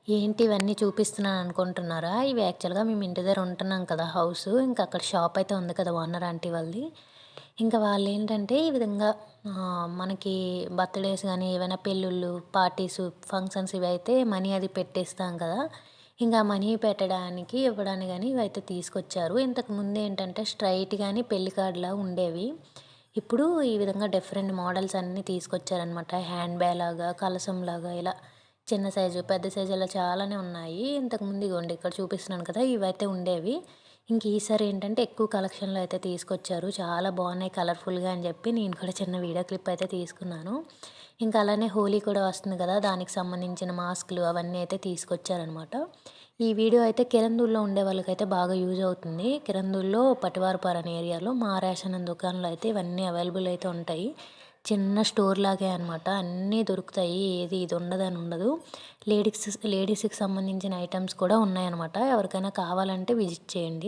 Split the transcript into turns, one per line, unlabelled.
ఏంటి ఇవన్నీ చూపిస్తున్నాను అనుకుంటున్నారా? ఇవి యాక్చువల్‌గా మేము ఇంటి దగ్గర ఉంటున్నాం కదా! హౌసు. ఇంకా అక్కడ షాప్ అయితే ఉంది కదా! ఓనర్ ఆంటీ వాళ్ళది. ఇంకా వాళ్ళేంటంటే ఈ విధంగా మనకి బర్త్‌డేస్ గానీ, ఏవైనా పెళ్ళిళ్ళు, పార్టీసు, ఫంక్షన్స్ ఇవైతే మనీ అది పెట్టేస్తాం కదా! ఇంకా మనీ పెట్టడానికి, ఇవ్వడానికి గాని ఇవైతే తీసుకొచ్చారు. ఇంతకుముందు ఏంటంటే స్ట్రెయిట్ గాని పెళ్లి కార్డ్‌లా ఉండేవి. ఇప్పుడు ఈ విధంగా డిఫరెంట్ మోడల్స్ అన్నీ తీసుకొచ్చారనమాట. హ్యాండ్ బ్యాగ్ లాగా, కలశంలాగా ఇలా చిన్న సైజు, పెద్ద సైజు ఇలా చాలానే ఉన్నాయి. ఇంతకుముందు ఇగోండి ఇక్కడ చూపిస్తున్నాను కదా! ఇవైతే ఉండేవి. ఇంక ఈసారి ఏంటంటే ఎక్కువ కలెక్షన్‌లో అయితే తీసుకొచ్చారు. చాలా బాగున్నాయి కలర్‌ఫుల్‌గా అని చెప్పి నేను కూడా చిన్న వీడియో క్లిప్ అయితే తీసుకున్నాను. ఇంకా అలానే హోలీ కూడా వస్తుంది కదా! దానికి సంబంధించిన మాస్కులు అవన్నీ అయితే తీసుకొచ్చారనమాట. ఈ వీడియో అయితే కిరందూల్‌లో ఉండే వాళ్ళకైతే బాగా యూజ్ అవుతుంది. కిరందూల్‌లో పటివారపాడు అనే ఏరియాలో మా రేషన్ దుకాణంలో అయితే ఇవన్నీ అవైలబుల్ అయితే ఉంటాయి. చిన్న స్టోర్ లాగే అనమాట. అన్నీ దొరుకుతాయి. ఏది ఇది ఉండదని ఉండదు. లేడీస్‌కి సంబంధించిన ఐటెమ్స్ కూడా ఉన్నాయన్నమాట. ఎవరికైనా కావాలంటే విజిట్ చేయండి.